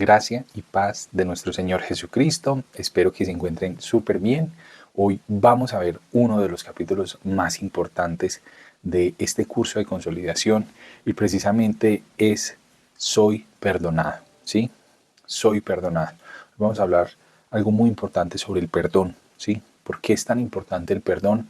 Gracia y paz de nuestro Señor Jesucristo. Espero que se encuentren súper bien. Hoy vamos a ver uno de los capítulos más importantes de este curso de consolidación y precisamente es Soy perdonado, ¿sí? Soy perdonado. Vamos a hablar algo muy importante sobre el perdón, ¿sí? ¿Por qué es tan importante el perdón?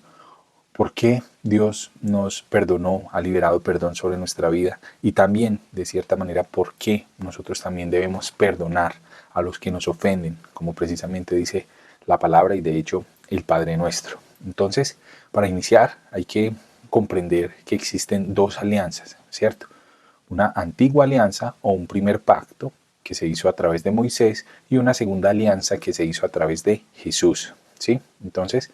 ¿Por qué Dios nos perdonó, ha liberado perdón sobre nuestra vida? Y también, de cierta manera, ¿por qué nosotros también debemos perdonar a los que nos ofenden? Como precisamente dice la palabra y de hecho el Padre Nuestro. Entonces, para iniciar hay que comprender que existen dos alianzas, ¿cierto? Una antigua alianza o un primer pacto que se hizo a través de Moisés y una segunda alianza que se hizo a través de Jesús, ¿sí? Entonces,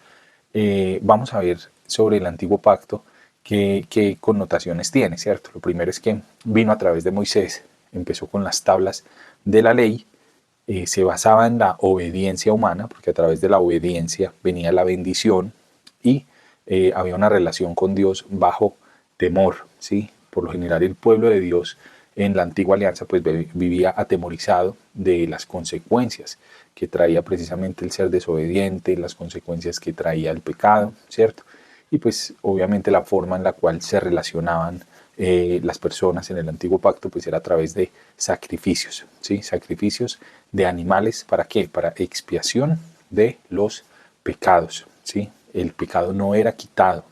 vamos a ver sobre el antiguo pacto qué connotaciones tiene, ¿cierto? Lo primero es que vino a través de Moisés, empezó con las tablas de la ley, se basaba en la obediencia humana, porque a través de la obediencia venía la bendición y había una relación con Dios bajo temor, ¿sí? Por lo general el pueblo de Dios en la antigua alianza pues vivía atemorizado de las consecuencias que traía precisamente el ser desobediente, las consecuencias que traía el pecado, ¿cierto? Y pues obviamente la forma en la cual se relacionaban las personas en el antiguo pacto pues era a través de sacrificios, ¿sí? Sacrificios de animales, ¿para qué? Para expiación de los pecados, ¿sí? El pecado no era quitado,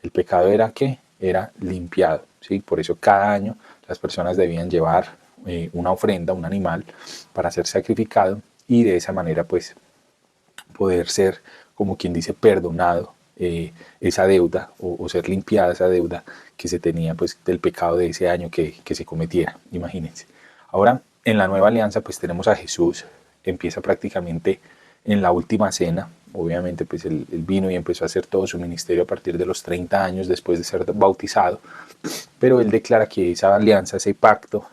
el pecado era ¿qué? Era limpiado, ¿sí? Por eso cada año las personas debían llevar una ofrenda, un animal, para ser sacrificado y de esa manera pues poder ser, como quien dice, perdonado esa deuda o ser limpiada esa deuda que se tenía pues del pecado de ese año que se cometiera, imagínense. Ahora, en la nueva alianza pues tenemos a Jesús, empieza prácticamente en la última cena, obviamente pues él vino y empezó a hacer todo su ministerio a partir de los 30 años después de ser bautizado, pero él declara que esa alianza, ese pacto,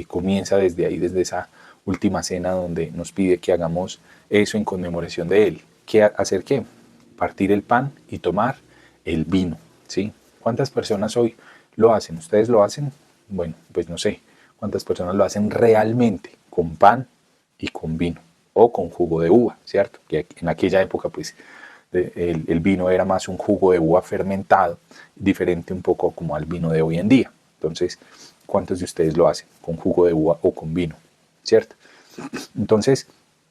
comienza desde ahí, desde esa última cena donde nos pide que hagamos eso en conmemoración de él. ¿Hacer qué? Partir el pan y tomar el vino, ¿sí? ¿Cuántas personas hoy lo hacen? ¿Ustedes lo hacen? Bueno, pues no sé. ¿Cuántas personas lo hacen realmente con pan y con vino? O con jugo de uva, ¿cierto? Que en aquella época pues el vino era más un jugo de uva fermentado, diferente un poco como al vino de hoy en día. Entonces, ¿cuántos de ustedes lo hacen con jugo de uva o con vino? ¿Cierto? Entonces,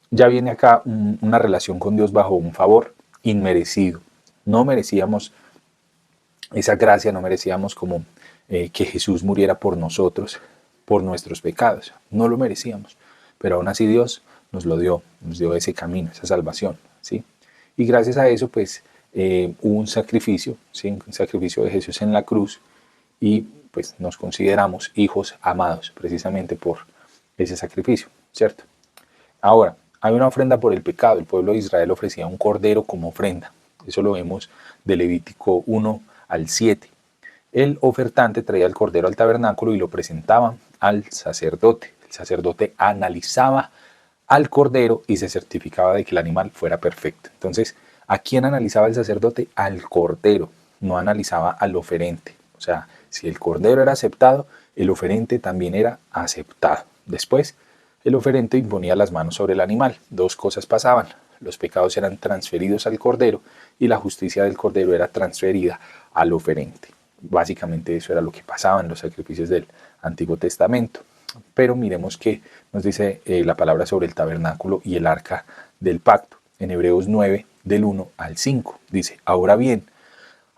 ya viene acá una relación con Dios bajo un favor inmerecido. No merecíamos esa gracia, no merecíamos como que Jesús muriera por nosotros, por nuestros pecados. No lo merecíamos, pero aún así Dios nos dio ese camino, esa salvación, ¿sí? Y gracias a eso, pues, hubo un sacrificio, ¿sí? Un sacrificio de Jesús en la cruz y pues nos consideramos hijos amados precisamente por ese sacrificio, ¿cierto? Ahora, hay una ofrenda por el pecado. El pueblo de Israel ofrecía un cordero como ofrenda. Eso lo vemos de Levítico 1 al 7. El ofertante traía el cordero al tabernáculo y lo presentaba al sacerdote. El sacerdote analizaba al cordero y se certificaba de que el animal fuera perfecto. Entonces, ¿a quién analizaba el sacerdote? Al cordero, no analizaba al oferente. O sea, si el cordero era aceptado, el oferente también era aceptado. Después, el oferente imponía las manos sobre el animal. Dos cosas pasaban. Los pecados eran transferidos al cordero y la justicia del cordero era transferida al oferente. Básicamente eso era lo que pasaba en los sacrificios del Antiguo Testamento. Pero miremos qué nos dice la palabra sobre el tabernáculo y el arca del pacto. En Hebreos 9, del 1 al 5, dice: ahora bien,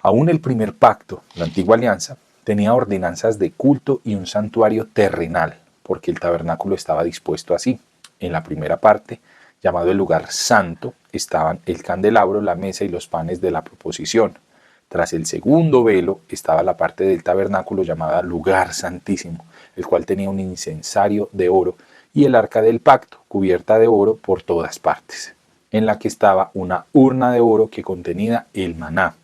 aún el primer pacto, la antigua alianza, tenía ordenanzas de culto y un santuario terrenal, porque el tabernáculo estaba dispuesto así. En la primera parte, llamado el lugar santo, estaban el candelabro, la mesa y los panes de la proposición. Tras el segundo velo estaba la parte del tabernáculo llamada lugar santísimo, el cual tenía un incensario de oro y el arca del pacto, cubierta de oro por todas partes, en la que estaba una urna de oro que contenía el maná,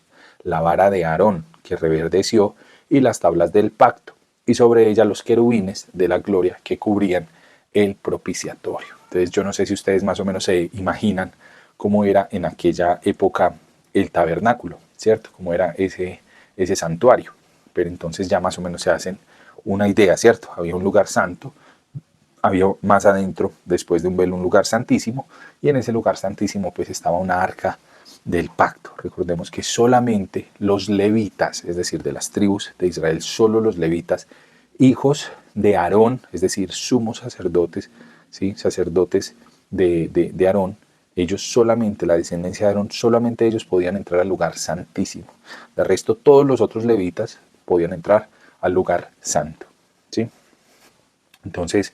la vara de Aarón que reverdeció y las tablas del pacto, y sobre ella los querubines de la gloria que cubrían el propiciatorio. Entonces yo no sé si ustedes más o menos se imaginan cómo era en aquella época el tabernáculo, ¿cierto? Cómo era ese santuario. Pero entonces ya más o menos se hacen una idea, ¿cierto? Había un lugar santo había más adentro, después de un velo, un lugar santísimo, y en ese lugar santísimo pues estaba una arca del pacto. Recordemos que solamente los levitas, es decir, de las tribus de Israel, solo los levitas, hijos de Aarón, es decir, sumos sacerdotes, ¿sí? Sacerdotes de Aarón, ellos solamente, la descendencia de Aarón, solamente ellos podían entrar al lugar santísimo. De resto, todos los otros levitas podían entrar al lugar santo, ¿sí? Entonces,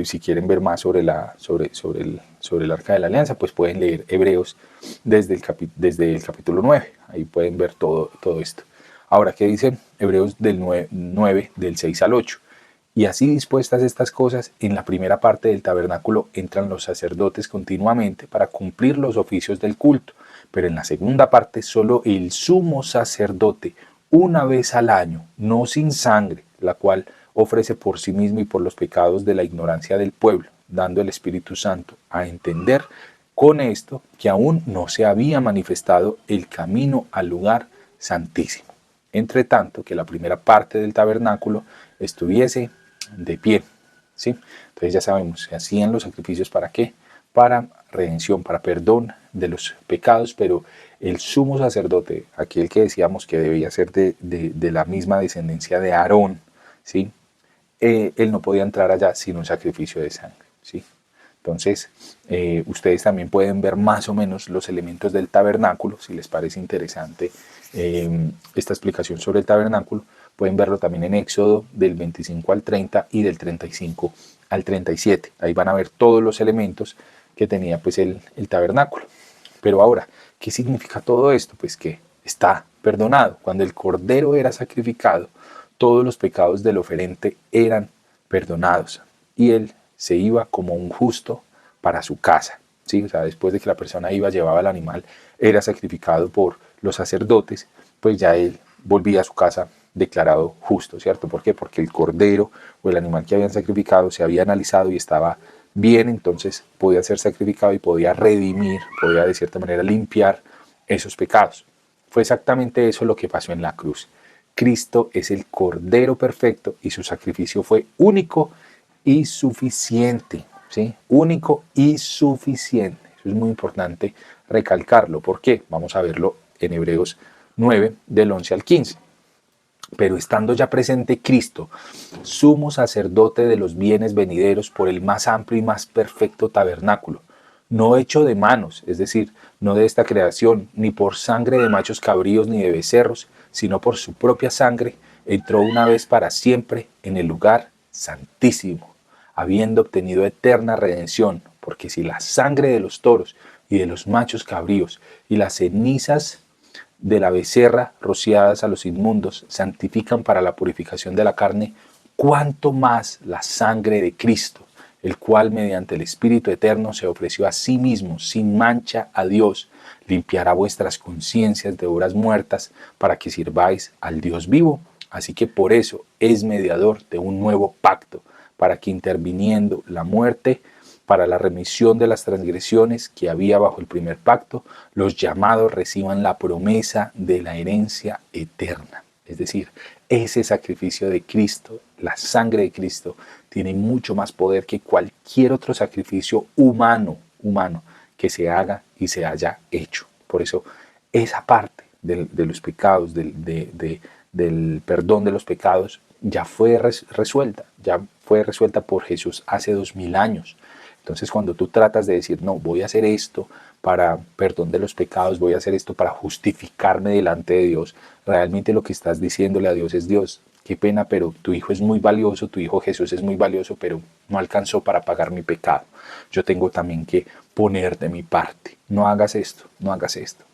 si quieren ver más sobre el Arca de la Alianza, pues pueden leer Hebreos desde el capítulo 9. Ahí pueden ver todo esto. Ahora, ¿qué dice Hebreos del 9 del 6 al 8? Y así dispuestas estas cosas, en la primera parte del tabernáculo entran los sacerdotes continuamente para cumplir los oficios del culto, pero en la segunda parte solo el sumo sacerdote, una vez al año, no sin sangre, la cual ofrece por sí mismo y por los pecados de la ignorancia del pueblo, dando el Espíritu Santo a entender con esto que aún no se había manifestado el camino al lugar santísimo. Entre tanto, que la primera parte del tabernáculo estuviese de pie, ¿sí? Entonces ya sabemos, se hacían los sacrificios ¿para qué? Para redención, para perdón de los pecados, pero el sumo sacerdote, aquel que decíamos que debía ser de la misma descendencia de Aarón, ¿sí? Él no podía entrar allá sin un sacrificio de sangre, ¿sí? Entonces, ustedes también pueden ver más o menos los elementos del tabernáculo, si les parece interesante esta explicación sobre el tabernáculo. Pueden verlo también en Éxodo del 25 al 30 y del 35 al 37. Ahí van a ver todos los elementos que tenía pues el tabernáculo. Pero ahora, ¿qué significa todo esto? Pues que está perdonado. Cuando el cordero era sacrificado, todos los pecados del oferente eran perdonados y él se iba como un justo para su casa, ¿sí? O sea, después de que la persona iba, llevaba el animal, era sacrificado por los sacerdotes, pues ya él volvía a su casa declarado justo, ¿cierto? ¿Por qué? Porque el cordero o el animal que habían sacrificado se había analizado y estaba bien, entonces podía ser sacrificado y podía redimir, podía de cierta manera limpiar esos pecados. Fue exactamente eso lo que pasó en la cruz. Cristo es el Cordero perfecto y su sacrificio fue único y suficiente, ¿sí? Único y suficiente. Eso es muy importante recalcarlo. ¿Por qué? Vamos a verlo en Hebreos 9, del 11 al 15. Pero estando ya presente Cristo, sumo sacerdote de los bienes venideros por el más amplio y más perfecto tabernáculo, no hecho de manos, es decir, no de esta creación, ni por sangre de machos cabríos ni de becerros, sino por su propia sangre, entró una vez para siempre en el lugar santísimo, habiendo obtenido eterna redención, porque si la sangre de los toros y de los machos cabríos y las cenizas de la becerra rociadas a los inmundos santifican para la purificación de la carne, cuánto más la sangre de Cristo, el cual mediante el Espíritu Eterno se ofreció a sí mismo sin mancha a Dios, limpiará vuestras conciencias de obras muertas para que sirváis al Dios vivo. Así que por eso es mediador de un nuevo pacto, para que interviniendo la muerte, para la remisión de las transgresiones que había bajo el primer pacto, los llamados reciban la promesa de la herencia eterna. Es decir, ese sacrificio de Cristo, la sangre de Cristo, tiene mucho más poder que cualquier otro sacrificio humano que se haga y se haya hecho. Por eso, esa parte de los pecados, del perdón de los pecados, ya fue resuelta por Jesús hace 2000 años. Entonces, cuando tú tratas de decir, no, voy a hacer esto para perdón de los pecados, voy a hacer esto para justificarme delante de Dios, realmente lo que estás diciéndole a Dios es: Dios, qué pena, pero tu hijo es muy valioso, tu hijo Jesús es muy valioso, pero no alcanzó para pagar mi pecado. Yo tengo también que poner de mi parte. No hagas esto,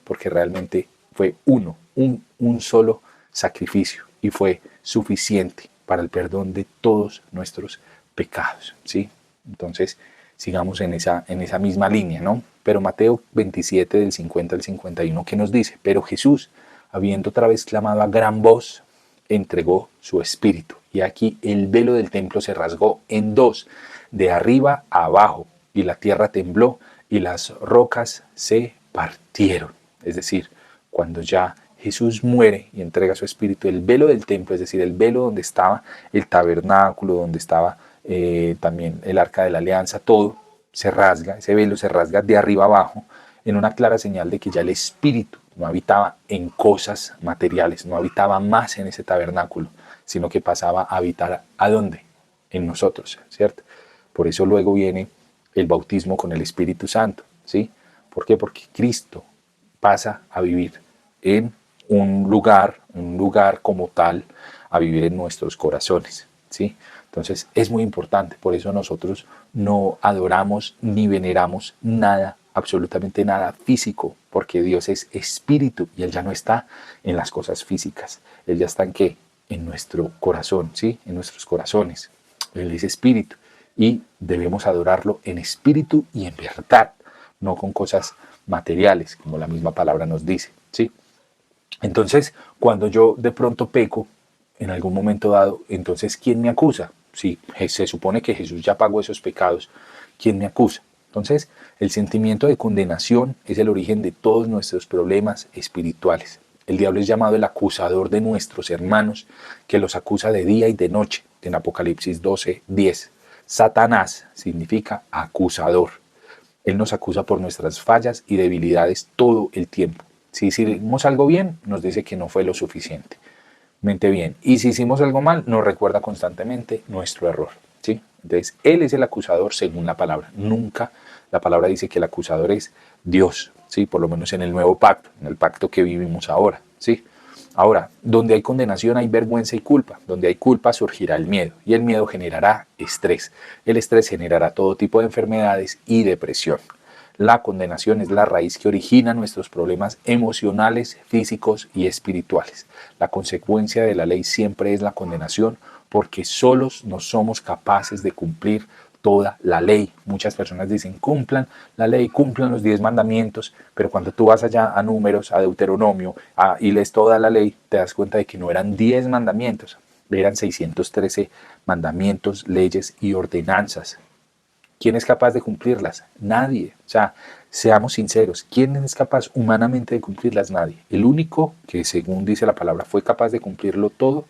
porque realmente fue un solo sacrificio y fue suficiente para el perdón de todos nuestros pecados, ¿sí? Entonces, sigamos en esa misma línea, ¿no? Pero Mateo 27, del 50 al 51, ¿qué nos dice? Pero Jesús, habiendo otra vez clamado a gran voz, entregó su espíritu. Y aquí el velo del templo se rasgó en dos, de arriba a abajo, y la tierra tembló y las rocas se partieron. Es decir, cuando ya Jesús muere y entrega su espíritu, el velo del templo, es decir, el velo donde estaba el tabernáculo, donde estaba también el arca de la alianza, todo se rasga, ese velo se rasga de arriba abajo, en una clara señal de que ya el Espíritu no habitaba en cosas materiales, no habitaba más en ese tabernáculo, sino que pasaba a habitar ¿a dónde? En nosotros, ¿cierto? Por eso luego viene el bautismo con el Espíritu Santo, ¿sí? ¿Por qué? Porque Cristo pasa a vivir en un lugar como tal, a vivir en nuestros corazones, ¿sí? Entonces es muy importante, por eso nosotros no adoramos ni veneramos nada, absolutamente nada físico, porque Dios es espíritu y Él ya no está en las cosas físicas, Él ya está en qué? En nuestro corazón, ¿sí? En nuestros corazones. Él es espíritu y debemos adorarlo en espíritu y en verdad, no con cosas materiales, como la misma palabra nos dice, ¿sí? Entonces, cuando yo de pronto peco en algún momento dado, entonces, ¿quién me acusa? Si se supone que Jesús ya pagó esos pecados, ¿quién me acusa? Entonces, el sentimiento de condenación es el origen de todos nuestros problemas espirituales. El diablo es llamado el acusador de nuestros hermanos, que los acusa de día y de noche, en Apocalipsis 12:10. Satanás significa acusador. Él nos acusa por nuestras fallas y debilidades todo el tiempo. Si hicimos algo bien, nos dice que no fue lo suficiente. Mente bien. Y si hicimos algo mal, nos recuerda constantemente nuestro error, ¿sí? Entonces, Él es el acusador según la palabra. Nunca la palabra dice que el acusador es Dios, ¿sí? Por lo menos en el nuevo pacto, en el pacto que vivimos ahora, ¿sí? Ahora, donde hay condenación hay vergüenza y culpa. Donde hay culpa surgirá el miedo y el miedo generará estrés. El estrés generará todo tipo de enfermedades y depresión. La condenación es la raíz que origina nuestros problemas emocionales, físicos y espirituales. La consecuencia de la ley siempre es la condenación porque solos no somos capaces de cumplir toda la ley. Muchas personas dicen cumplan la ley, cumplan los 10 mandamientos, pero cuando tú vas allá a Números, a Deuteronomio, y lees toda la ley, te das cuenta de que no eran 10 mandamientos, eran 613 mandamientos, leyes y ordenanzas. ¿Quién es capaz de cumplirlas? Nadie. O sea, seamos sinceros, ¿quién es capaz humanamente de cumplirlas? Nadie. El único que, según dice la palabra, fue capaz de cumplirlo todo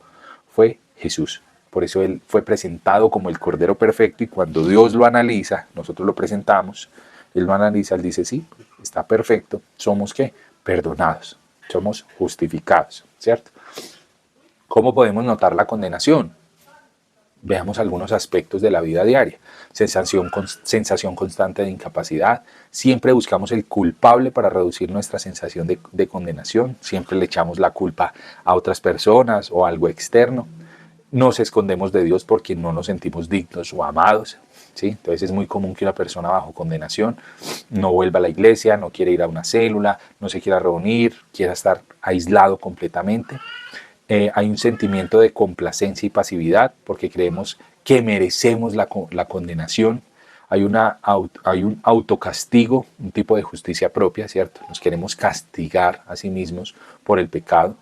fue Jesús. Por eso Él fue presentado como el Cordero Perfecto y cuando Dios lo analiza, nosotros lo presentamos, Él lo analiza, Él dice, sí, está perfecto, somos ¿qué? Perdonados, somos justificados, ¿cierto? ¿Cómo podemos notar la condenación? Veamos algunos aspectos de la vida diaria. Sensación constante de incapacidad. Siempre buscamos el culpable para reducir nuestra sensación de condenación. Siempre le echamos la culpa a otras personas o a algo externo. Nos escondemos de Dios porque no nos sentimos dignos o amados, ¿sí? Entonces es muy común que una persona bajo condenación no vuelva a la iglesia, no quiere ir a una célula, no se quiera reunir, quiera estar aislado completamente. Hay un sentimiento de complacencia y pasividad porque creemos que merecemos la condenación. Hay un autocastigo, un tipo de justicia propia, ¿cierto? Nos queremos castigar a sí mismos por el pecado.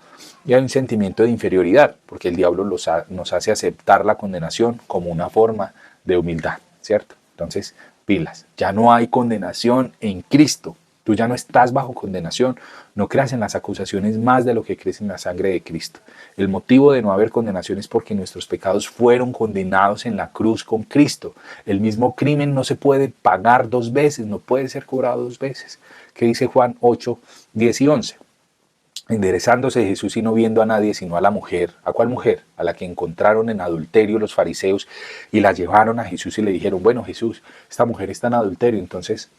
Y hay un sentimiento de inferioridad porque el diablo nos hace aceptar la condenación como una forma de humildad, ¿cierto? Entonces, pilas, ya no hay condenación en Cristo. Tú ya no estás bajo condenación, no creas en las acusaciones más de lo que crees en la sangre de Cristo. El motivo de no haber condenación es porque nuestros pecados fueron condenados en la cruz con Cristo. El mismo crimen no se puede pagar dos veces, no puede ser cobrado dos veces. ¿Qué dice Juan 8, 10 y 11? Enderezándose Jesús y no viendo a nadie sino a la mujer. ¿A cuál mujer? A la que encontraron en adulterio los fariseos y la llevaron a Jesús y le dijeron, bueno Jesús, esta mujer está en adulterio, entonces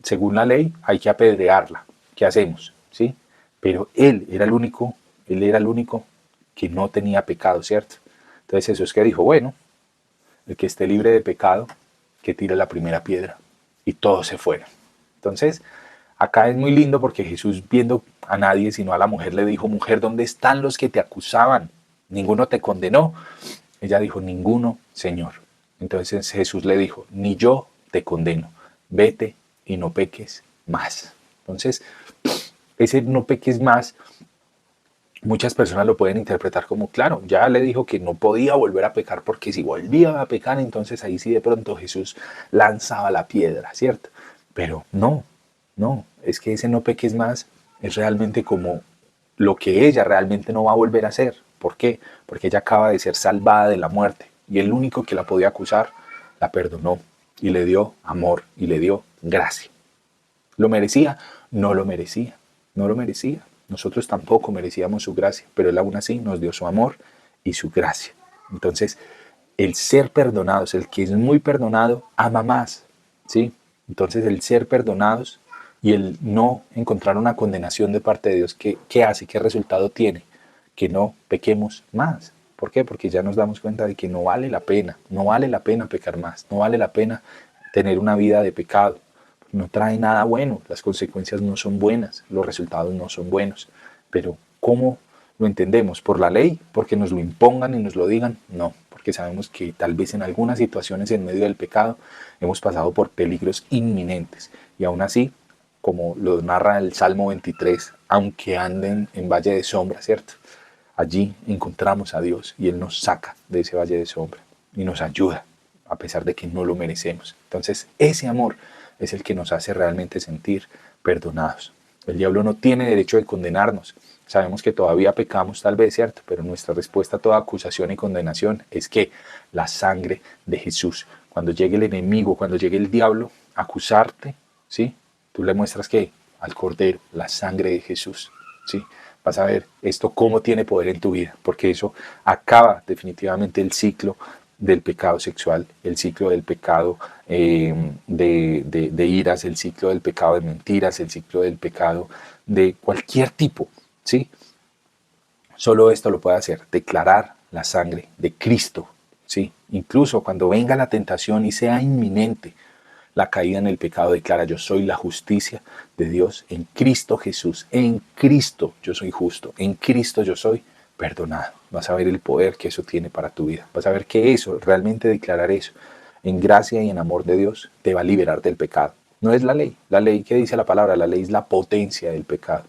según la ley hay que apedrearla. ¿Qué hacemos? ¿Sí? Pero él era el único que no tenía pecado, ¿cierto? Entonces Jesús que dijo, bueno, el que esté libre de pecado, que tire la primera piedra. Y todos se fueron. Entonces, acá es muy lindo porque Jesús, viendo a nadie sino a la mujer, le dijo, mujer, ¿dónde están los que te acusaban? ¿Ninguno te condenó? Ella dijo, ninguno, Señor. Entonces Jesús le dijo, ni yo te condeno, vete y no peques más. Entonces, ese no peques más, muchas personas lo pueden interpretar como, claro, ya le dijo que no podía volver a pecar porque si volvía a pecar, entonces ahí sí de pronto Jesús lanzaba la piedra, ¿cierto? Pero no, es que ese no peques más es realmente como lo que ella realmente no va a volver a hacer. ¿Por qué? Porque ella acaba de ser salvada de la muerte y el único que la podía acusar la perdonó y le dio amor y le dio gracia. ¿Lo merecía? No lo merecía, no lo merecía. Nosotros tampoco merecíamos su gracia, pero Él aún así nos dio su amor y su gracia. Entonces, el ser perdonados, el que es muy perdonado, ama más, ¿sí? Entonces, el ser perdonados y el no encontrar una condenación de parte de Dios, ¿qué hace? ¿Qué resultado tiene? Que no pequemos más. ¿Por qué? Porque ya nos damos cuenta de que no vale la pena, no vale la pena pecar más, no vale la pena tener una vida de pecado. No trae nada bueno, las consecuencias no son buenas, los resultados no son buenos. Pero ¿cómo lo entendemos? ¿Por la ley? ¿Porque nos lo impongan y nos lo digan? No, porque sabemos que tal vez en algunas situaciones en medio del pecado hemos pasado por peligros inminentes. Y aún así, como lo narra el Salmo 23, aunque anden en valle de sombra, ¿cierto? Allí encontramos a Dios y Él nos saca de ese valle de sombra y nos ayuda, a pesar de que no lo merecemos. Entonces, ese amor es el que nos hace realmente sentir perdonados. El diablo no tiene derecho de condenarnos. Sabemos que todavía pecamos tal vez, ¿cierto? Pero nuestra respuesta a toda acusación y condenación es que la sangre de Jesús. Cuando llegue el enemigo, cuando llegue el diablo a acusarte, ¿sí? Tú le muestras que al Cordero, la sangre de Jesús, ¿sí? Vas a ver esto cómo tiene poder en tu vida, porque eso acaba definitivamente el ciclo del pecado sexual, el ciclo del pecado de iras, el ciclo del pecado de mentiras, el ciclo del pecado de cualquier tipo, ¿sí? Solo esto lo puede hacer, declarar la sangre de Cristo, ¿sí? Incluso cuando venga la tentación y sea inminente la caída en el pecado, declara: yo soy la justicia de Dios en Cristo Jesús. En Cristo yo soy justo, en Cristo yo soy perdonado. Vas a ver el poder que eso tiene para tu vida. Vas a ver que eso, realmente declarar eso, en gracia y en amor de Dios, te va a liberar del pecado. No es la ley. La ley, ¿qué dice la palabra? La ley es la potencia del pecado.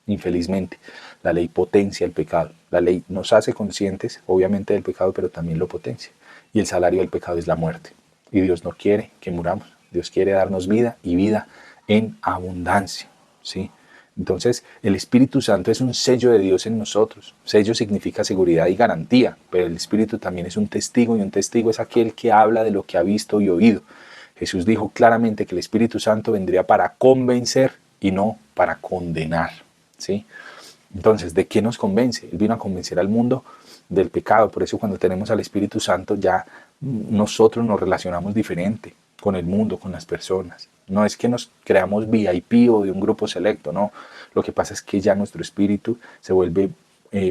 Infelizmente, la ley potencia el pecado. La ley nos hace conscientes, obviamente, del pecado, pero también lo potencia. Y el salario del pecado es la muerte. Y Dios no quiere que muramos. Dios quiere darnos vida y vida en abundancia, ¿sí? Entonces, el Espíritu Santo es un sello de Dios en nosotros. Sello significa seguridad y garantía, pero el Espíritu también es un testigo, y un testigo es aquel que habla de lo que ha visto y oído. Jesús dijo claramente que el Espíritu Santo vendría para convencer y no para condenar, ¿sí? Entonces, ¿de qué nos convence? Él vino a convencer al mundo del pecado. Por eso cuando tenemos al Espíritu Santo ya nosotros nos relacionamos diferente con el mundo, con las personas. No es que nos creamos VIP o de un grupo selecto, no. Lo que pasa es que ya nuestro espíritu se vuelve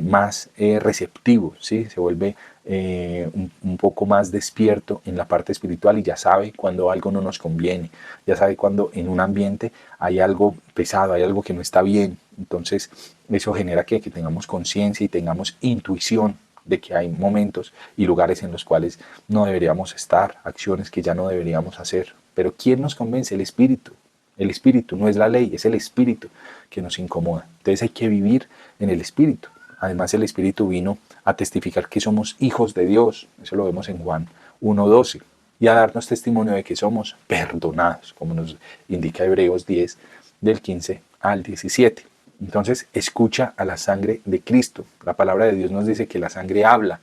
más receptivo, ¿sí? Se vuelve un poco más despierto en la parte espiritual y ya sabe cuando algo no nos conviene, ya sabe cuando en un ambiente hay algo pesado, hay algo que no está bien. Entonces eso genera que tengamos conciencia y tengamos intuición de que hay momentos y lugares en los cuales no deberíamos estar, acciones que ya no deberíamos hacer. Pero ¿quién nos convence? El Espíritu. El Espíritu, no es la ley, es el Espíritu que nos incomoda. Entonces hay que vivir en el Espíritu. Además, el Espíritu vino a testificar que somos hijos de Dios. Eso lo vemos en Juan 1:12. Y a darnos testimonio de que somos perdonados, como nos indica Hebreos 10, del 15 al 17. Entonces, escucha a la sangre de Cristo. La palabra de Dios nos dice que la sangre habla.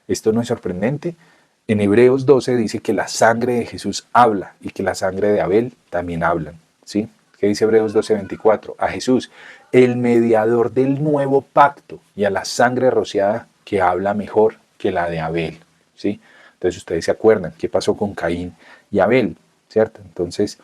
¿Esto no es sorprendente? En Hebreos 12 dice que la sangre de Jesús habla y que la sangre de Abel también hablan, ¿sí? ¿Qué dice Hebreos 12:24? A Jesús, el mediador del nuevo pacto, y a la sangre rociada que habla mejor que la de Abel, ¿sí? Entonces ustedes se acuerdan qué pasó con Caín y Abel, ¿cierto? Entonces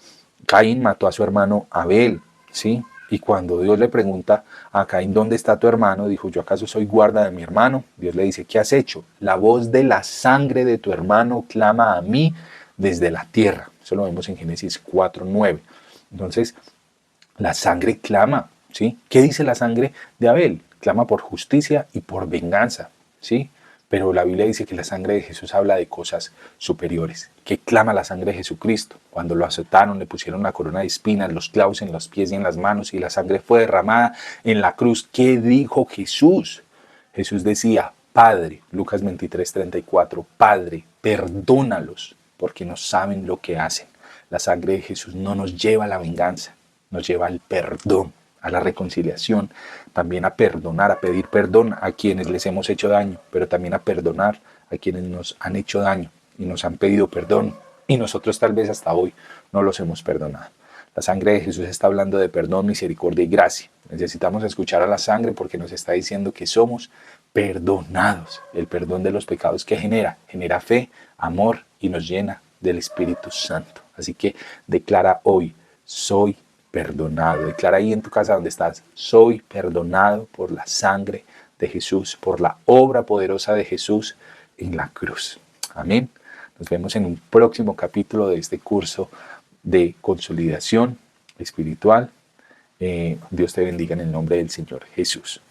Caín mató a su hermano Abel, ¿sí? Y cuando Dios le pregunta a Caín: ¿dónde está tu hermano? Dijo: ¿yo acaso soy guarda de mi hermano? Dios le dice: ¿qué has hecho? La voz de la sangre de tu hermano clama a mí desde la tierra. Eso lo vemos en Génesis 4:9. Entonces, la sangre clama, ¿sí? ¿Qué dice la sangre de Abel? Clama por justicia y por venganza, ¿sí? Pero la Biblia dice que la sangre de Jesús habla de cosas superiores. ¿Qué clama la sangre de Jesucristo? Cuando lo azotaron, le pusieron una corona de espinas, los clavos en los pies y en las manos, y la sangre fue derramada en la cruz. ¿Qué dijo Jesús? Jesús decía: Padre, Lucas 23:34, Padre, perdónalos, porque no saben lo que hacen. La sangre de Jesús no nos lleva a la venganza, nos lleva al perdón, a la reconciliación, también a perdonar, a pedir perdón a quienes les hemos hecho daño, pero también a perdonar a quienes nos han hecho daño y nos han pedido perdón. y nosotros tal vez hasta hoy no los hemos perdonado. La sangre de Jesús está hablando de perdón, misericordia y gracia. Necesitamos escuchar a la sangre porque nos está diciendo que somos perdonados. El perdón de los pecados que genera fe, amor y nos llena del Espíritu Santo. Así que declara hoy, soy perdonado. Declara ahí en tu casa donde estás, soy perdonado por la sangre de Jesús, por la obra poderosa de Jesús en la cruz. Amén. Nos vemos en un próximo capítulo de este curso de consolidación espiritual. Dios te bendiga en el nombre del Señor Jesús.